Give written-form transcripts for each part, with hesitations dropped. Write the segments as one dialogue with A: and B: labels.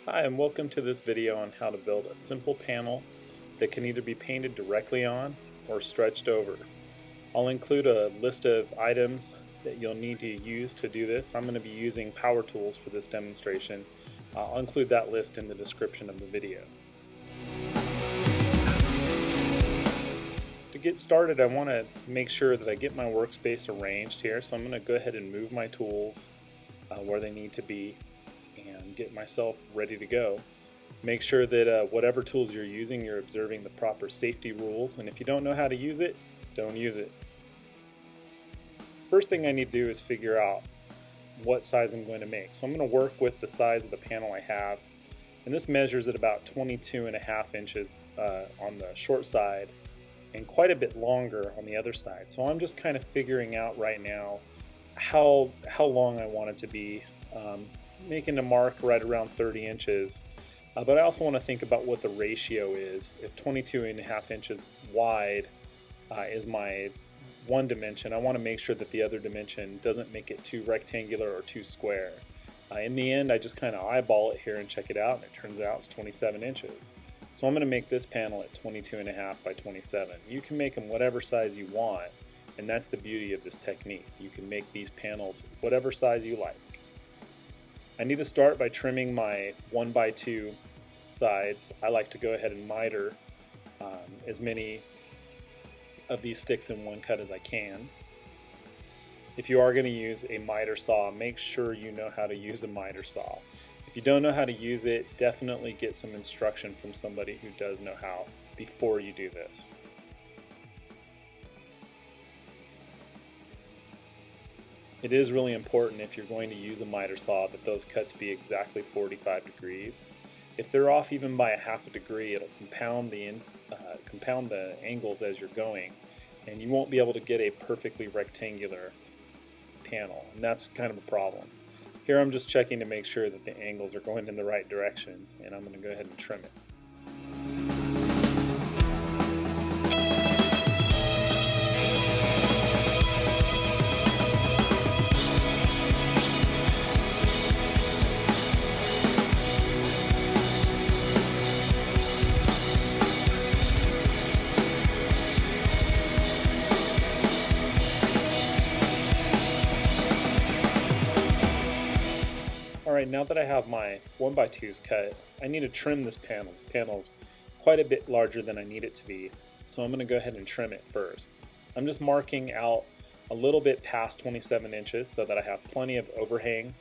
A: Hi, and welcome to this video on how to build a simple panel that can either be painted directly on or stretched over. I'll include a list of items that you'll need to use to do this. I'm going to be using power tools for this demonstration. I'll include that list in the description of the video. To get started, I want to make sure that I get my workspace arranged here, so I'm going to go ahead and move my tools where they need to be and get myself ready to go. Make sure that whatever tools you're using, you're observing the proper safety rules, and if you don't know how to use it, don't use it. First thing I need to do is figure out what size I'm going to make. So I'm going to work with the size of the panel I have, and this measures at about 22.5 inches on the short side and quite a bit longer on the other side. So I'm just kind of figuring out right now how long I want it to be, making a mark right around 30 inches. But I also want to think about what the ratio is. If 22.5 inches wide is my one dimension, I want to make sure that the other dimension doesn't make it too rectangular or too square. In the end, I just kind of eyeball it here and check it out, and it turns out it's 27 inches. So I'm going to make this panel at 22.5 by 27. You can make them whatever size you want, and that's the beauty of this technique. You can make these panels whatever size you like. I need to start by trimming my 1x2 sides. I like to go ahead and miter as many of these sticks in one cut as I can. If you are going to use a miter saw, make sure you know how to use a miter saw. If you don't know how to use it, definitely get some instruction from somebody who does know how before you do this. It is really important, if you're going to use a miter saw, that those cuts be exactly 45 degrees. If they're off even by a half a degree, it'll compound the angles as you're going, and you won't be able to get a perfectly rectangular panel, and that's kind of a problem. Here I'm just checking to make sure that the angles are going in the right direction, and I'm going to go ahead and trim it. Alright, now that I have my 1x2s cut, I need to trim this panel. This panel's quite a bit larger than I need it to be, so I'm going to go ahead and trim it first. I'm just marking out a little bit past 27 inches so that I have plenty of overhang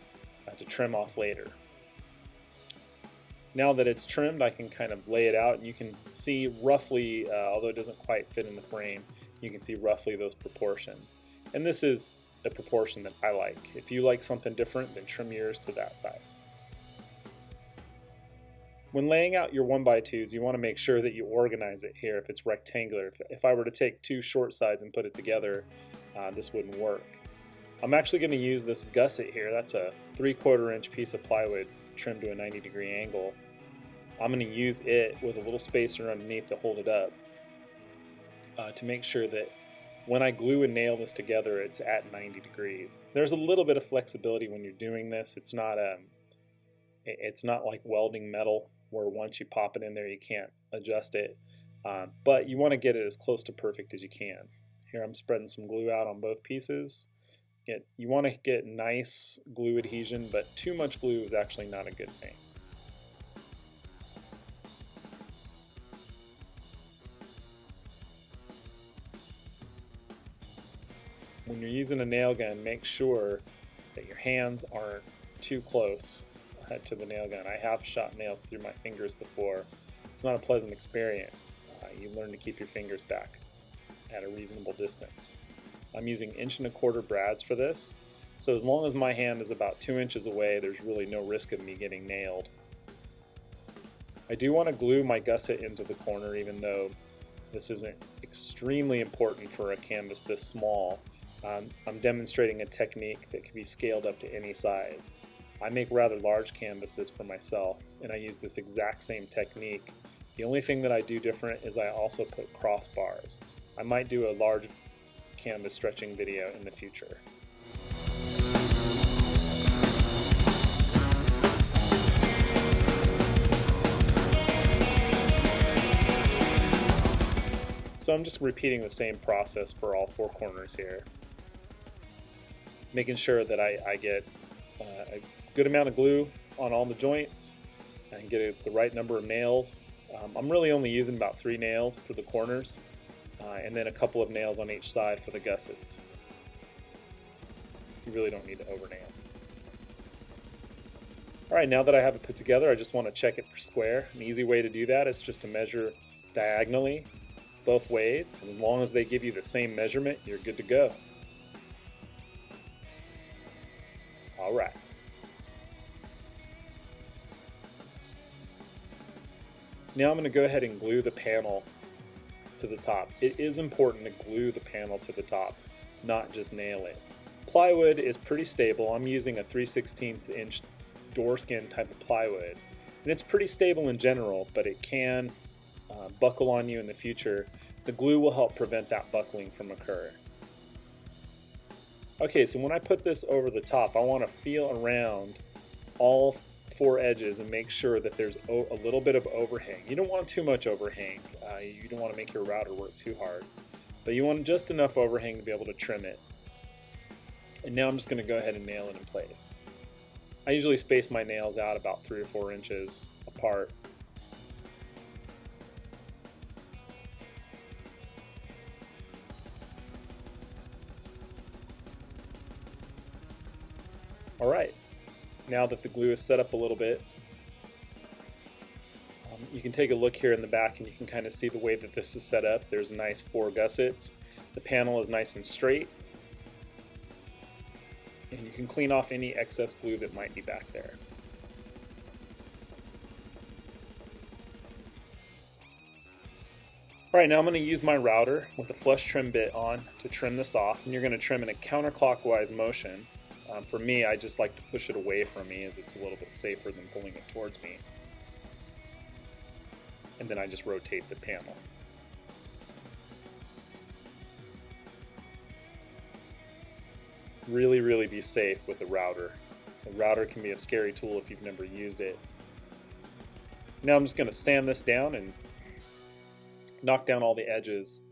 A: to trim off later. Now that it's trimmed, I can kind of lay it out, and you can see roughly, although it doesn't quite fit in the frame, you can see roughly those proportions. And this is the proportion that I like. If you like something different, then trim yours to that size. When laying out your 1x2s, you want to make sure that you organize it here if it's rectangular. If I were to take two short sides and put it together, this wouldn't work. I'm actually going to use this gusset here. That's a 3/4 inch piece of plywood trimmed to a 90-degree angle. I'm going to use it with a little spacer underneath to hold it up to make sure that when I glue and nail this together, it's at 90 degrees. There's a little bit of flexibility when you're doing this. It's not like welding metal where once you pop it in there you can't adjust it, but you want to get it as close to perfect as you can. Here I'm spreading some glue out on both pieces. You want to get nice glue adhesion, but too much glue is actually not a good thing. When you're using a nail gun, make sure that your hands aren't too close to the nail gun. I have shot nails through my fingers before. It's not a pleasant experience. You learn to keep your fingers back at a reasonable distance. I'm using 1.25" brads for this, so as long as my hand is about 2 inches away, there's really no risk of me getting nailed. I do want to glue my gusset into the corner, even though this isn't extremely important for a canvas this small. I'm demonstrating a technique that can be scaled up to any size. I make rather large canvases for myself, and I use this exact same technique. The only thing that I do different is I also put crossbars. I might do a large canvas stretching video in the future. So I'm just repeating the same process for all 4 corners here, making sure that I get a good amount of glue on all the joints and get the right number of nails. I'm really only using about 3 nails for the corners, and then a couple of nails on each side for the gussets. You really don't need to over nail. Alright, now that I have it put together, I just want to check it for square. An easy way to do that is just to measure diagonally both ways, and as long as they give you the same measurement, you're good to go. Alright. Now I'm going to go ahead and glue the panel to the top. It is important to glue the panel to the top, not just nail it. Plywood is pretty stable. I'm using a 3/16 inch door skin type of plywood, and it's pretty stable in general, but it can buckle on you in the future. The glue will help prevent that buckling from occurring. Okay, so when I put this over the top, I want to feel around all 4 edges and make sure that there's a little bit of overhang. You don't want too much overhang. You don't want to make your router work too hard, but you want just enough overhang to be able to trim it. And now I'm just going to go ahead and nail it in place. I usually space my nails out about 3 or 4 inches apart. Alright, now that the glue is set up a little bit, you can take a look here in the back and you can kind of see the way that this is set up. There's nice 4 gussets. The panel is nice and straight. And you can clean off any excess glue that might be back there. Alright, now I'm going to use my router with a flush trim bit on to trim this off, and you're going to trim in a counterclockwise motion. For me, I just like to push it away from me as it's a little bit safer than pulling it towards me. And then I just rotate the panel. Really be safe with the router. The router can be a scary tool if you've never used it. Now I'm just going to sand this down and knock down all the edges,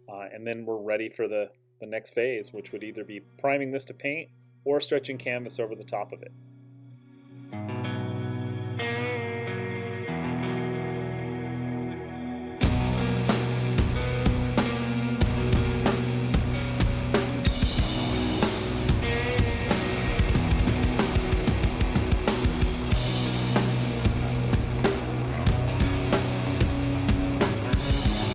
A: and then we're ready for the next phase, which would either be priming this to paint or stretching canvas over the top of it.